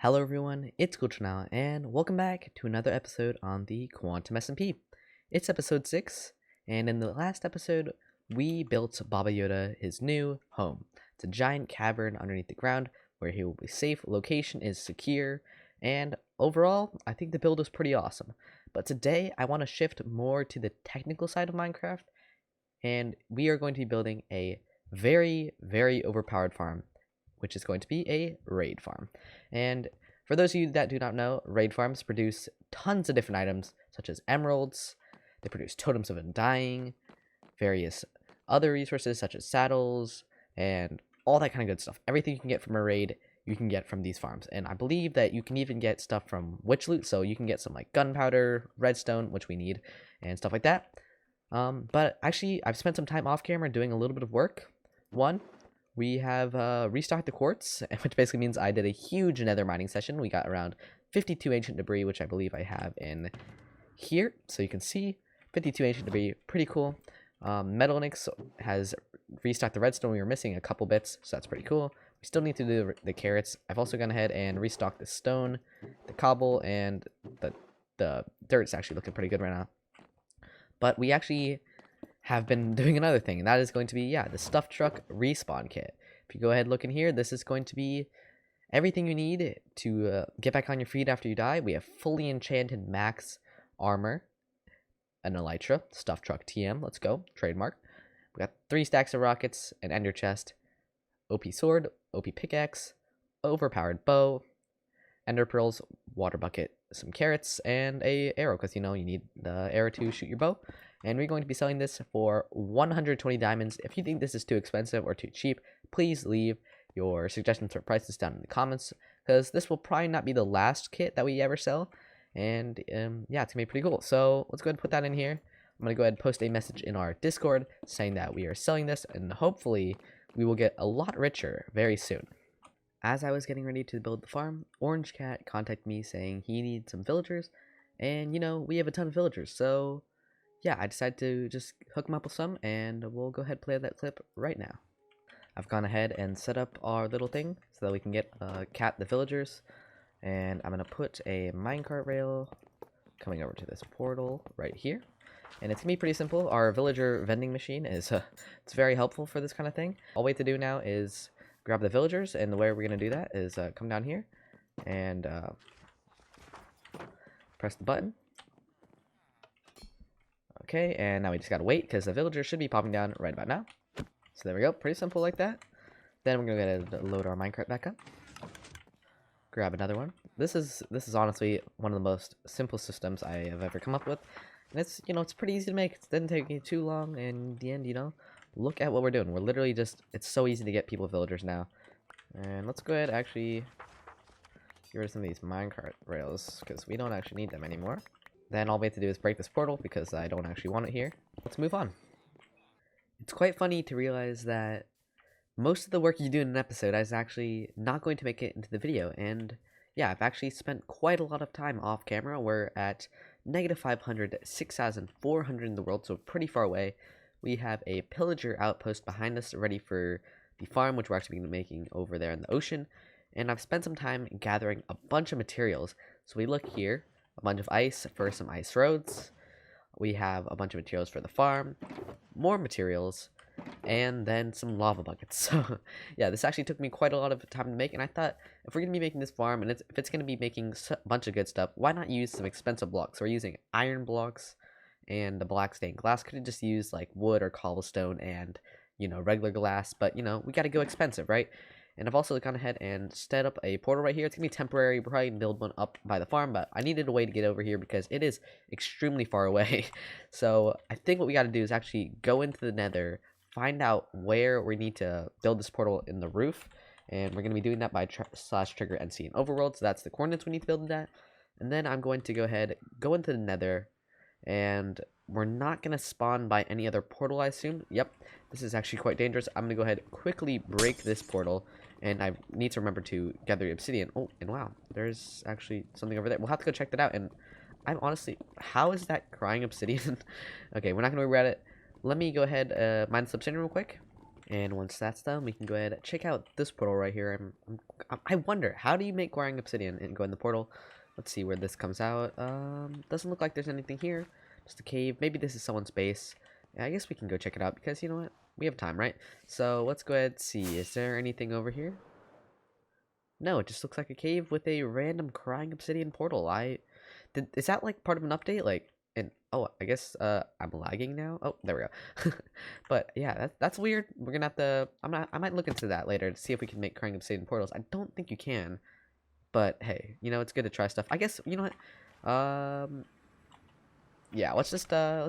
Hello everyone, it's GlitchNOut, and welcome back to another episode on the Quantum SMP. It's episode 6, and in the last episode, we built Baba Yoda his new home. It's a giant cavern underneath the ground where he will be safe, location is secure, and overall, I think the build is pretty awesome. But today, I want to shift more to the technical side of Minecraft, and we are going to be building a very, very overpowered farm, which is going to be a raid farm. And for those of you that do not know, raid farms produce tons of different items, such as emeralds. They produce totems of undying, various other resources such as saddles, and all that kind of good stuff. Everything you can get from a raid, you can get from these farms. And I believe that you can even get stuff from witch loot, so you can get some like gunpowder, redstone, which we need, and stuff like that. But actually, I've spent some time off camera doing a little bit of work. One, we have restocked the quartz, which basically means I did a huge nether mining session. We got around 52 ancient debris, which I believe I have in here. So you can see 52 ancient debris, pretty cool. Metalnix has restocked the redstone. We were missing a couple bits, so that's pretty cool. We still need to do the carrots. I've also gone ahead and restocked the stone, the cobble, and the dirt's actually looking pretty good right now. But we actually have been doing another thing, and that is going to be, the stuff truck respawn kit. If you go ahead and look in here, this is going to be everything you need to get back on your feet after you die. We have fully enchanted max armor, an elytra, stuff truck TM, let's go, trademark. We got 3 stacks of rockets, an ender chest, OP sword, OP pickaxe, overpowered bow, ender pearls, water bucket, some carrots, and a arrow, because you need the arrow to shoot your bow. And we're going to be selling this for 120 diamonds. If you think this is too expensive or too cheap, please leave your suggestions for prices down in the comments, because this will probably not be the last kit that we ever sell. And it's gonna be pretty cool. So let's go ahead and put that in here. I'm gonna go ahead and post a message in our Discord saying that we are selling this, and hopefully we will get a lot richer very soon. As I was getting ready to build the farm, Orange Cat contacted me saying he needs some villagers, and we have a ton of villagers, so yeah, I decided to just hook him up with some, and we'll go ahead and play that clip right now. I've gone ahead and set up our little thing so that we can get Cat the villagers, and I'm gonna put a minecart rail coming over to this portal right here. And it's gonna be pretty simple. Our villager vending machine is it's very helpful for this kind of thing. All we have to do now is grab the villagers, and the way we're gonna do that is come down here and press the button. Okay, and now we just gotta wait because the villagers should be popping down right about now. So there we go, pretty simple like that. Then we're gonna go ahead and load our minecart back up. Grab another one. This is honestly one of the most simple systems I have ever come up with, and it's it's pretty easy to make. It didn't take me too long, and in the end, look at what we're doing. We're literally it's so easy to get people villagers now. And let's go ahead and actually get rid of some of these minecart rails because we don't actually need them anymore. Then all we have to do is break this portal because I don't actually want it here. Let's move on. It's quite funny to realize that most of the work you do in an episode is actually not going to make it into the video. And yeah, I've actually spent quite a lot of time off camera. We're at -500, 6,400 in the world, so pretty far away. We have a pillager outpost behind us ready for the farm, which we're actually going to be making over there in the ocean. And I've spent some time gathering a bunch of materials. So we look here. A bunch of ice for some ice roads. We have a bunch of materials for the farm, more materials, and then some lava buckets. So yeah, this actually took me quite a lot of time to make, and I thought if we're gonna be making this farm and if it's gonna be making a bunch of good stuff, why not use some expensive blocks? So we're using iron blocks and the black stained glass. Could have just used like wood or cobblestone and regular glass, but we got to go expensive, right? And I've also gone ahead and set up a portal right here. It's going to be temporary. We're probably going to build one up by the farm, but I needed a way to get over here because it is extremely far away. So I think what we got to do is actually go into the nether, find out where we need to build this portal in the roof. And we're going to be doing that by /trigger NC and overworld. So that's the coordinates we need to build it at. And then I'm going to go ahead, go into the nether, and we're not going to spawn by any other portal, I assume. Yep, this is actually quite dangerous. I'm going to go ahead quickly break this portal, and I need to remember to gather the obsidian. Oh, and wow, there's actually something over there. We'll have to go check that out, and I'm honestly, how is that crying obsidian? Okay, we're not going to worry about it. Let me go ahead, mine this obsidian real quick, And once that's done, we can go ahead and check out this portal right here. I wonder, how do you make wiring obsidian and go in the portal? Let's see where this comes out. Doesn't look like there's anything here. Just a cave. Maybe this is someone's base. Yeah, I guess we can go check it out because you know what? We have time, right? So let's go ahead and see. Is there anything over here? No, it just looks like a cave with a random crying obsidian portal. Is that like part of an update? Like, and oh, I guess I'm lagging now. Oh, there we go. But yeah, that's weird. We're gonna have to. I might look into that later to see if we can make crying obsidian portals. I don't think you can, but hey, you know it's good to try stuff. I guess you know what. Yeah, let's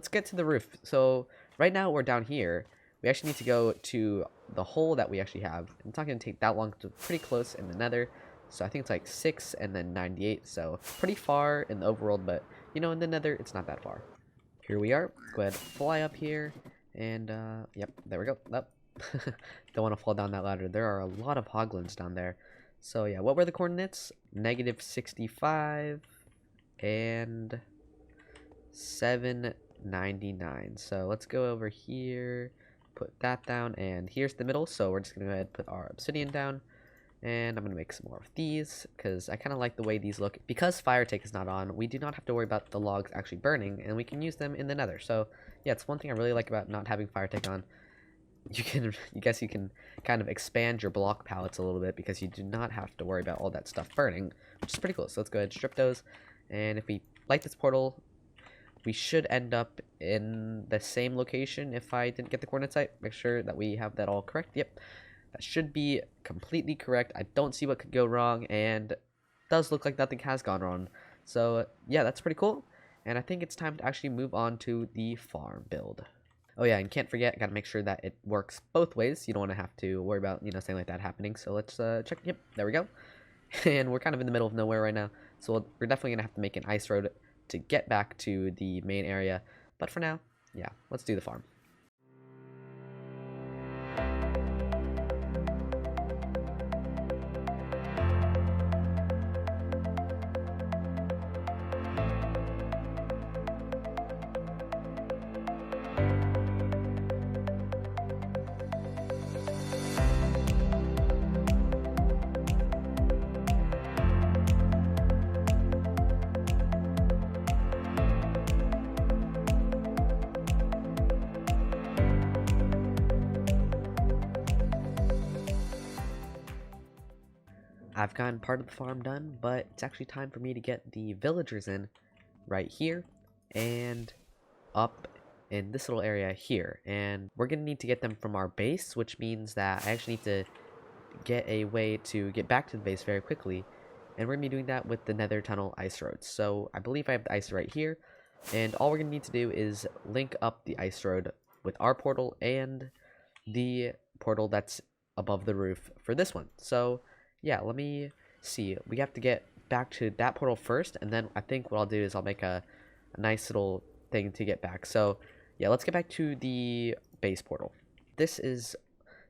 get to the roof. So right now we're down here. We actually need to go to the hole that we actually have. It's not going to take that long. It's pretty close in the nether. So I think it's like 6 and then 98. So pretty far in the overworld, but you know, in the nether, it's not that far. Here we are. Go ahead, fly up here. And yep, there we go. Up. Don't want to fall down that ladder. There are a lot of hoglins down there. So yeah, what were the coordinates? -65 and 799. So let's go over here, put that down, and here's the middle. So we're just gonna go ahead and put our obsidian down, and I'm gonna make some more of these because I kind of like the way these look. Because fire take is not on, we do not have to worry about the logs actually burning, and we can use them in the nether. So yeah, it's one thing I really like about not having fire take on. You can kind of expand your block palettes a little bit because you do not have to worry about all that stuff burning, which is pretty cool. So let's go ahead and strip those, and if we light this portal, we should end up in the same location. If I didn't get the coordinates right, make sure that we have that all correct. Yep, that should be completely correct. I don't see what could go wrong, and it does look like nothing has gone wrong. So yeah, that's pretty cool, and I think it's time to actually move on to the farm build. Oh yeah, and can't forget, gotta make sure that it works both ways. You don't want to have to worry about, you know, something like that happening. So let's check. Yep, there we go. And we're kind of in the middle of nowhere right now, so we're definitely gonna have to make an ice road to get back to the main area. But for now, yeah, let's do the farm. I've gotten part of the farm done, but it's actually time for me to get the villagers in right here and up in this little area here. And we're going to need to get them from our base, which means that I actually need to get a way to get back to the base very quickly. And we're going to be doing that with the nether tunnel ice road. So I believe I have the ice right here. And all we're going to need to do is link up the ice road with our portal and the portal that's above the roof for this one. So yeah, let me see. We have to get back to that portal first, and then I think what I'll do is I'll make a nice little thing to get back. So yeah, let's get back to the base portal. This is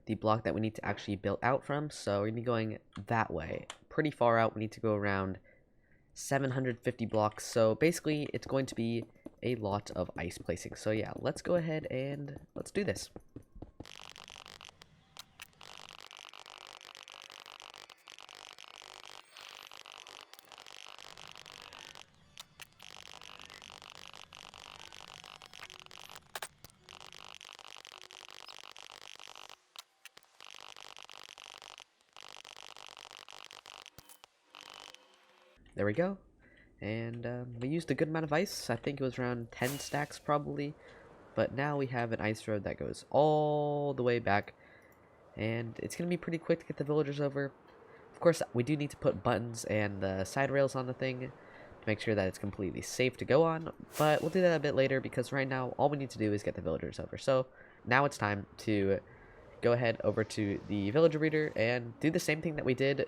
the block that we need to actually build out from, so we're gonna be going that way. Pretty far out. We need to go around 750 blocks, so basically it's going to be a lot of ice placing. So yeah, let's go ahead and let's do this. There we go. And we used a good amount of ice. I think it was around 10 stacks probably. But now we have an ice road that goes all the way back. And it's going to be pretty quick to get the villagers over. Of course, we do need to put buttons and the side rails on the thing to make sure that it's completely safe to go on. But we'll do that a bit later because right now all we need to do is get the villagers over. So now it's time to go ahead over to the villager reader and do the same thing that we did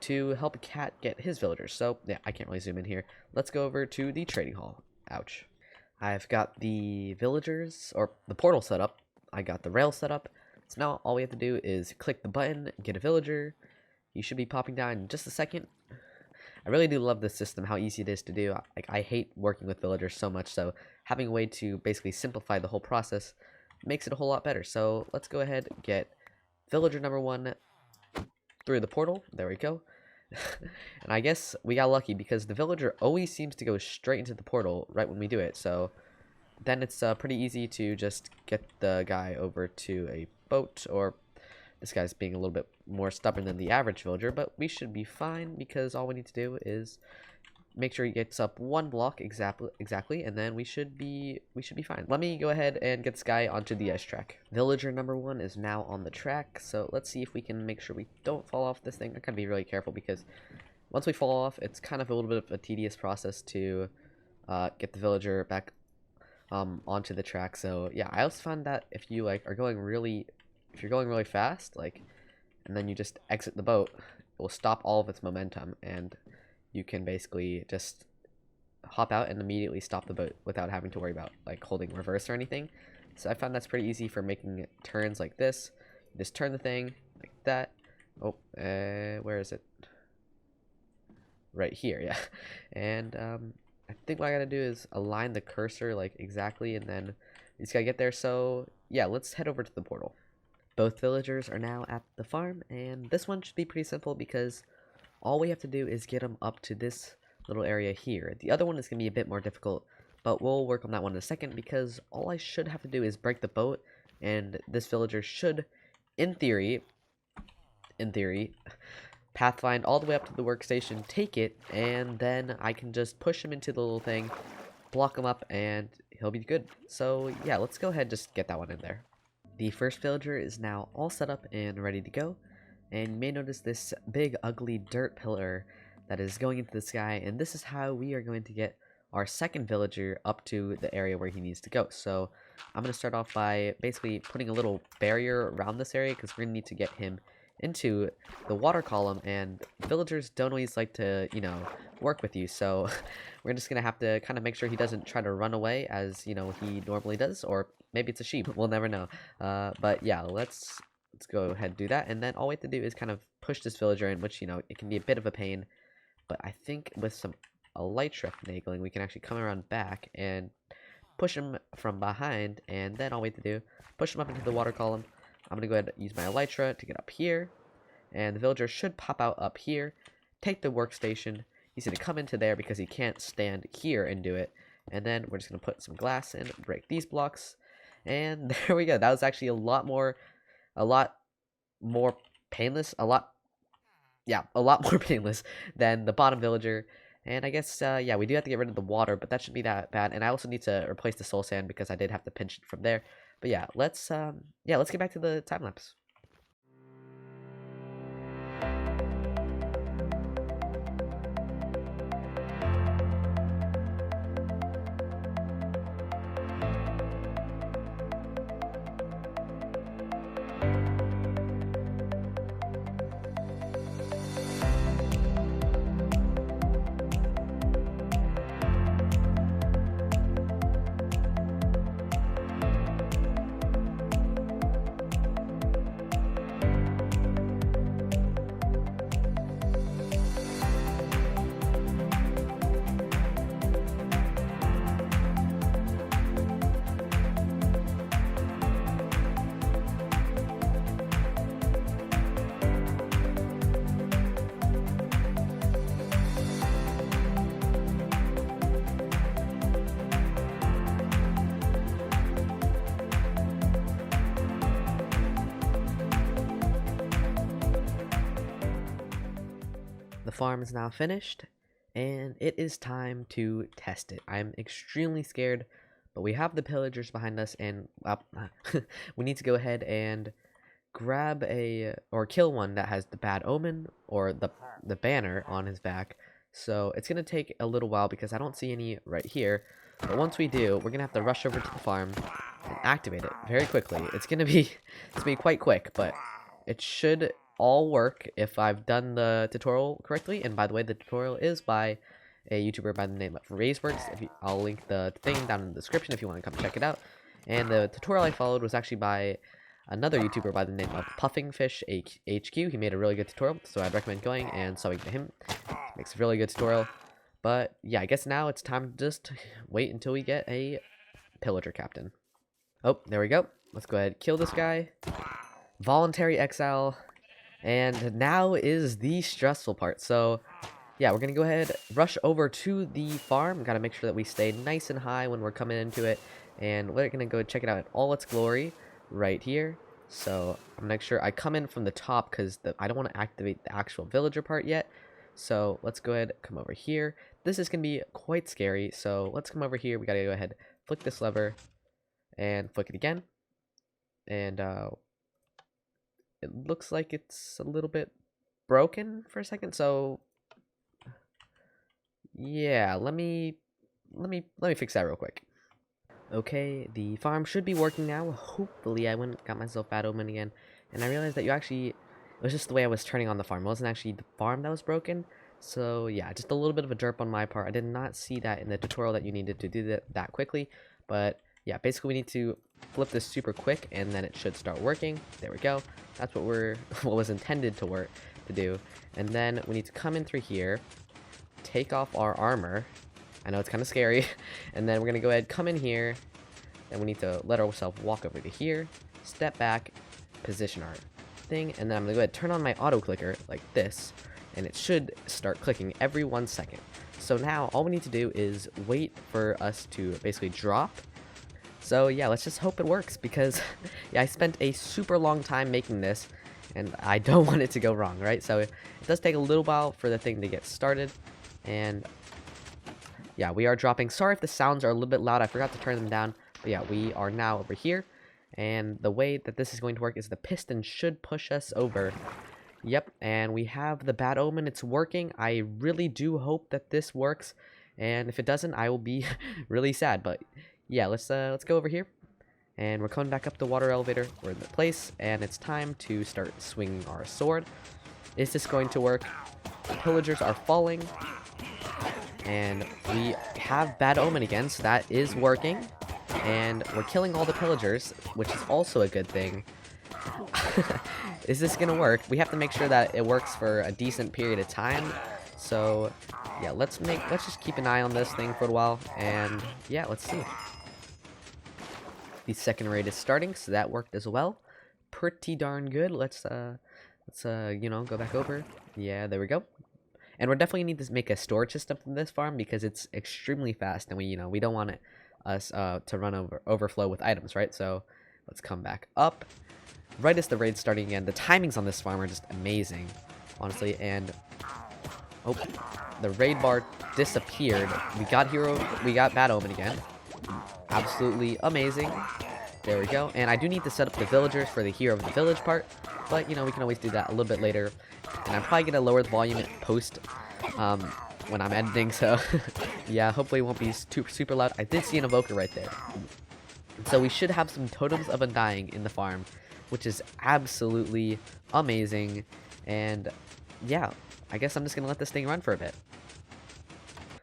to help Cat get his villagers. So yeah, I can't really zoom in here. Let's go over to the trading hall. Ouch. I've got the villagers, or the portal set up. I got the rail set up. So now all we have to do is click the button, get a villager. You should be popping down in just a second. I really do love this system, how easy it is to do. I hate working with villagers so much, so having a way to basically simplify the whole process makes it a whole lot better. So let's go ahead and get villager number 1 through the portal. There we go. And I guess we got lucky because the villager always seems to go straight into the portal right when we do it. So then it's pretty easy to just get the guy over to a boat, or this guy's being a little bit more stubborn than the average villager, but we should be fine because all we need to do is make sure he gets up 1 block exactly, and then we should be fine. Let me go ahead and get this guy onto the ice track. Villager number 1 is now on the track, so let's see if we can make sure we don't fall off this thing. I gotta be really careful because once we fall off, it's kind of a little bit of a tedious process to get the villager back onto the track. So yeah, I also found that if you are going really, if you're going really fast, and then you just exit the boat, it will stop all of its momentum, and you can basically just hop out and immediately stop the boat without having to worry about holding reverse or anything. So I found that's pretty easy for making turns like this. You just turn the thing like that. Oh, where is it? Right here, yeah. And I think what I gotta do is align the cursor exactly, and then you just gotta get there. So yeah, let's head over to the portal. Both villagers are now at the farm, and this one should be pretty simple because all we have to do is get them up to this little area here. The other one is going to be a bit more difficult, but we'll work on that one in a second because all I should have to do is break the boat, and this villager should, in theory, pathfind all the way up to the workstation, take it, and then I can just push him into the little thing, block him up, and he'll be good. So yeah, let's go ahead and just get that one in there. The first villager is now all set up and ready to go. And you may notice this big ugly dirt pillar that is going into the sky, and this is how we are going to get our second villager up to the area where he needs to go. So I'm going to start off by basically putting a little barrier around this area because we're going to need to get him into the water column, and villagers don't always like to, work with you, so we're just going to have to kind of make sure he doesn't try to run away as, he normally does, or maybe it's a sheep, we'll never know. But yeah, let's go ahead and do that, and then all we have to do is kind of push this villager in, which, it can be a bit of a pain, but I think with some elytra finagling, we can actually come around back and push him from behind, and then all we have to do, push him up into the water column. I'm going to go ahead and use my elytra to get up here, and the villager should pop out up here, take the workstation. He's going to come into there because he can't stand here and do it, and then we're just going to put some glass in, break these blocks, and there we go. That was actually a lot more painless, a lot more painless than the bottom villager. And I guess yeah, we do have to get rid of the water, but that shouldn't be that bad. And I also need to replace the soul sand because I did have to pinch it from there. But yeah, let's get back to the time lapse. The farm is now finished, and it is time to test it. I'm extremely scared, but we have the pillagers behind us, and we need to go ahead and grab or kill one that has the bad omen or the banner on his back. So it's gonna take a little while because I don't see any right here. But once we do, we're gonna have to rush over to the farm and activate it very quickly. It's gonna be quite quick, but it should all work if I've done the tutorial correctly. And by the way, the tutorial is by a YouTuber by the name of Razeworks. I'll link the thing down in the description if you want to come check it out. And the tutorial I followed was actually by another YouTuber by the name of Puffingfish HQ. He made a really good tutorial, so I'd recommend going and subbing to him. He makes a really good tutorial. But yeah, I guess now it's time to just wait until we get a pillager captain. Oh, there we go. Let's go ahead and kill this guy. voluntary exile, and now is the stressful part. So yeah, we're gonna go ahead, rush over to the farm. Gotta make sure that we stay nice and high when we're coming into it, and we're gonna go check it out in all its glory right here. So I'm gonna make sure I come in from the top because I don't want to activate the actual villager part yet. So let's go ahead, come over here. This is gonna be quite scary, so let's come over here. We gotta go ahead, flick this lever, and flick it again. And it looks like it's a little bit broken for a second, so yeah, let me fix that real quick. Okay, the farm should be working now. Hopefully I went got myself bad omen again, and I realized that it was just the way I was turning on the farm. It wasn't actually the farm that was broken. So yeah, just a little bit of a derp on my part. I did not see that in the tutorial that you needed to do that quickly. But yeah, basically we need to flip this super quick and then it should start working. There we go. That's what what was intended to do. And then we need to come in through here, take off our armor. I know it's kind of scary. And then we're going to go ahead, come in here, and we need to let ourselves walk over to here, step back, position our thing, and then I'm going to go ahead and turn on my auto clicker like this, and it should start clicking every 1 second. So now all we need to do is wait for us to basically drop. So yeah, let's just hope it works because yeah, I spent a super long time making this, and I don't want it to go wrong, right? So it does take a little while for the thing to get started, and yeah, we are dropping. Sorry if the sounds are a little bit loud. I forgot to turn them down. But yeah, we are now over here. And the way that this is going to work is the piston should push us over. Yep, and we have the bad omen. It's working. I really do hope that this works. And if it doesn't, I will be really sad. But yeah, let's go over here. And we're coming back up the water elevator. We're in the place, and it's time to start swinging our sword. Is this going to work? The pillagers are falling. And we have bad omen again, so that is working. And we're killing all the pillagers, which is also a good thing. Is this gonna work? We have to make sure that it works for a decent period of time. So yeah, let's just keep an eye on this thing for a while, and yeah, let's see. The second raid is starting, so that worked as well. Pretty darn good. Let's you know, go back over. Yeah, there we go. And we're definitely need to make a storage system from this farm because it's extremely fast, and we don't want us to run overflow with items, right? So let's come back up. Right as the raid's starting again, the timings on this farm are just amazing, honestly. And oh, the raid bar disappeared. We got bad omen again. Absolutely amazing. There we go. And I do need to set up the villagers for the hero of the village part, but you know, we can always do that a little bit later. And I'm probably gonna lower the volume at post when I'm editing, so yeah, hopefully it won't be super loud. I did see an evoker right there. So we should have some totems of undying in the farm, which is absolutely amazing. And yeah, I guess I'm just gonna let this thing run for a bit.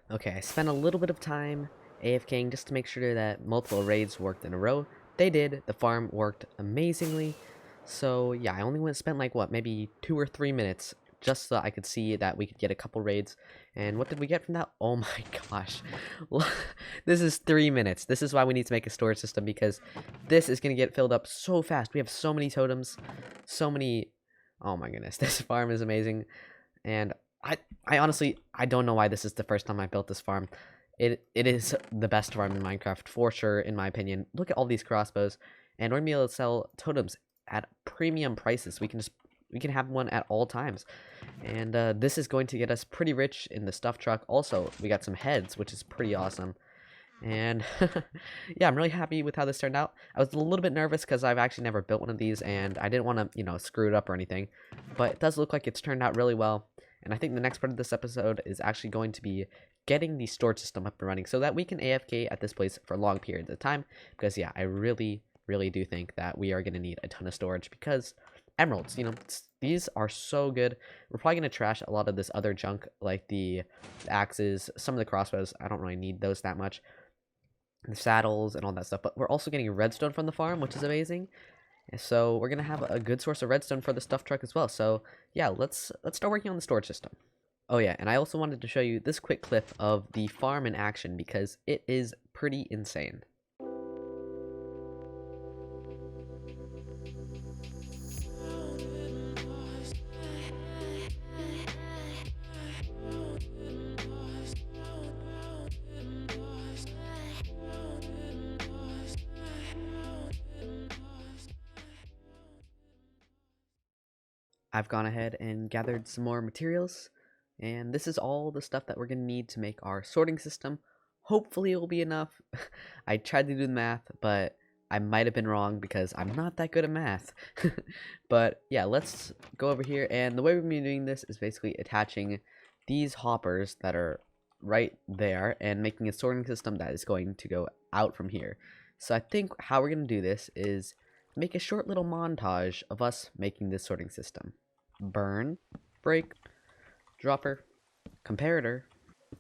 Okay, I spent a little bit of time AFKing just to make sure that multiple raids worked in a row. They did. The farm worked amazingly. So yeah, I only spent like what, maybe 2 or 3 minutes just so I could see that we could get a couple raids. And what did we get from that? Oh my gosh. This is 3 minutes. This is why we need to make a storage system, because this is going to get filled up so fast. We have so many totems, so many. Oh my goodness, this farm is amazing. And I honestly, I don't know why this is the first time I built this farm. It is the best farm in Minecraft for sure, in my opinion. Look at all these crossbows, and we're gonna be able to sell totems at premium prices. We can have one at all times, and this is going to get us pretty rich in the stuff truck. Also, we got some heads, which is pretty awesome. And yeah, I'm really happy with how this turned out. I was a little bit nervous because I've actually never built one of these, and I didn't want to, you know, screw it up or anything. But it does look like it's turned out really well. And I think the next part of this episode is actually going to be getting the storage system up and running so that we can AFK at this place for long periods of time. Because yeah, I really do think that we are going to need a ton of storage, because emeralds, you know, these are so good. We're probably going to trash a lot of this other junk, like the axes, some of the crossbows. I don't really need those that much. The saddles and all that stuff, but we're also getting redstone from the farm, which is amazing. And so we're gonna have a good source of redstone for the stuff truck as well. So yeah, let's start working on the storage system. Oh yeah, and I also wanted to show you this quick clip of the farm in action because it is pretty insane. I've gone ahead and gathered some more materials, and this is all the stuff that we're going to need to make our sorting system. Hopefully it will be enough. I tried to do the math, but I might have been wrong because I'm not that good at math. But yeah, let's go over here, and the way we're going to be doing this is basically attaching these hoppers that are right there and making a sorting system that is going to go out from here. So I think how we're going to do this is make a short little montage of us making this sorting system. Burn, break, dropper, comparator,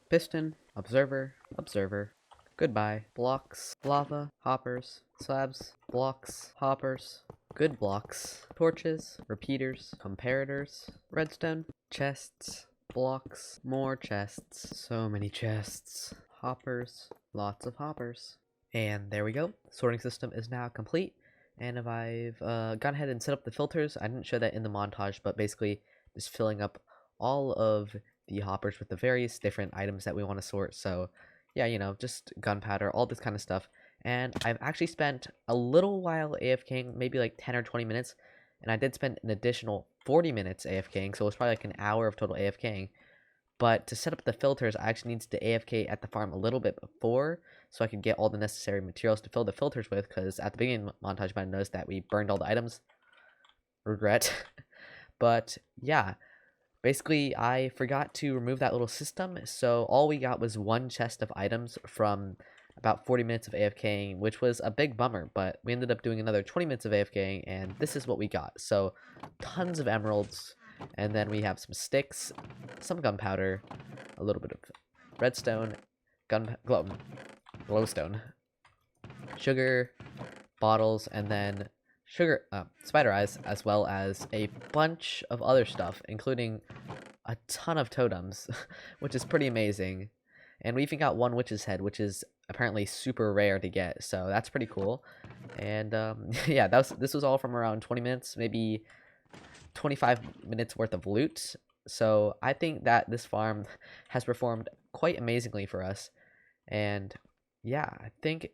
piston, observer, observer, goodbye, blocks, lava, hoppers, slabs, blocks, hoppers, good blocks, torches, repeaters, comparators, redstone, chests, blocks, more chests, so many chests, hoppers, lots of hoppers. And there we go. Sorting system is now complete. And if I've gone ahead and set up the filters, I didn't show that in the montage, but basically just filling up all of the hoppers with the various different items that we want to sort. So yeah, you know, just gunpowder, all this kind of stuff. And I've actually spent a little while AFKing, maybe like 10 or 20 minutes. And I did spend an additional 40 minutes AFKing, so it was probably like an hour of total AFKing. But to set up the filters, I actually needed to AFK at the farm a little bit before, so I could get all the necessary materials to fill the filters with, because at the beginning of the montage, you might notice that we burned all the items. Regret. But yeah, basically, I forgot to remove that little system, so all we got was one chest of items from about 40 minutes of AFKing, which was a big bummer, but we ended up doing another 20 minutes of AFKing, and this is what we got. So, tons of emeralds, and then we have some sticks, some gunpowder, a little bit of redstone, glowstone, sugar, bottles, and then spider eyes, as well as a bunch of other stuff, including a ton of totems, which is pretty amazing. And we even got one witch's head, which is apparently super rare to get, so that's pretty cool. And yeah, this was all from around 20 minutes, maybe 25 minutes worth of loot. So I think that this farm has performed quite amazingly for us. And yeah, I think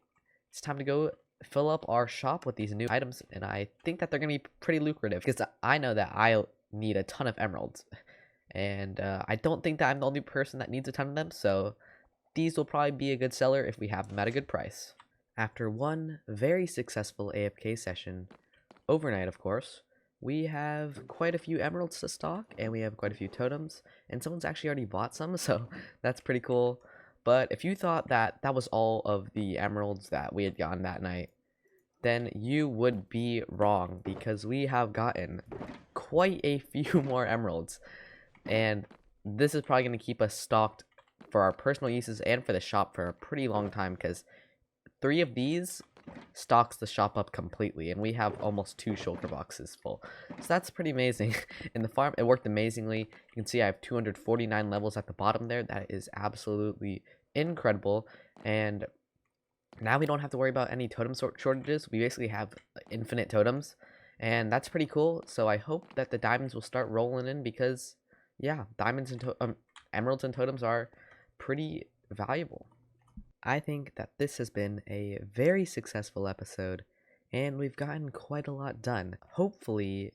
it's time to go fill up our shop with these new items, and I think that they're gonna be pretty lucrative because I know that I need a ton of emeralds, and I don't think that I'm the only person that needs a ton of them, so these will probably be a good seller if we have them at a good price. After one very successful AFK session, overnight of course, we have quite a few emeralds to stock, and we have quite a few totems, and someone's actually already bought some, so that's pretty cool. But if you thought that that was all of the emeralds that we had gotten that night, then you would be wrong, because we have gotten quite a few more emeralds. And this is probably going to keep us stocked for our personal uses and for the shop for a pretty long time, because 3 of these stocks the shop up completely, and we have almost 2 shulker boxes full. So that's pretty amazing. In the farm, it worked amazingly. You can see I have 249 levels at the bottom there. That is absolutely incredible. And now we don't have to worry about any totem shortages. We basically have infinite totems, and that's pretty cool. So I hope that the diamonds will start rolling in, because yeah, diamonds and emeralds and totems are pretty valuable. I think that this has been a very successful episode, and we've gotten quite a lot done. Hopefully,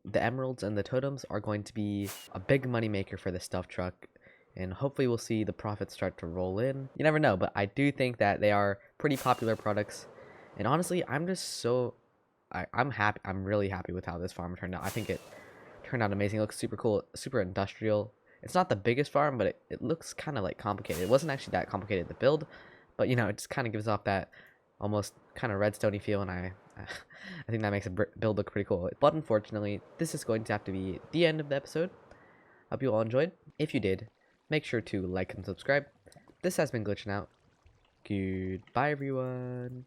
the emeralds and the totems are going to be a big moneymaker for the stuff truck, and hopefully we'll see the profits start to roll in. You never know, but I do think that they are pretty popular products, and honestly, I'm just so... I'm happy. I'm really happy with how this farm turned out. I think it turned out amazing. It looks super cool, super industrial. It's not the biggest farm, but it looks kind of like complicated. It wasn't actually that complicated to build, but you know, it just kind of gives off that almost kind of redstone-y feel, and I think that makes a build look pretty cool. But unfortunately, this is going to have to be the end of the episode. Hope you all enjoyed. If you did, make sure to like and subscribe. This has been GlitchNOut. Goodbye, everyone.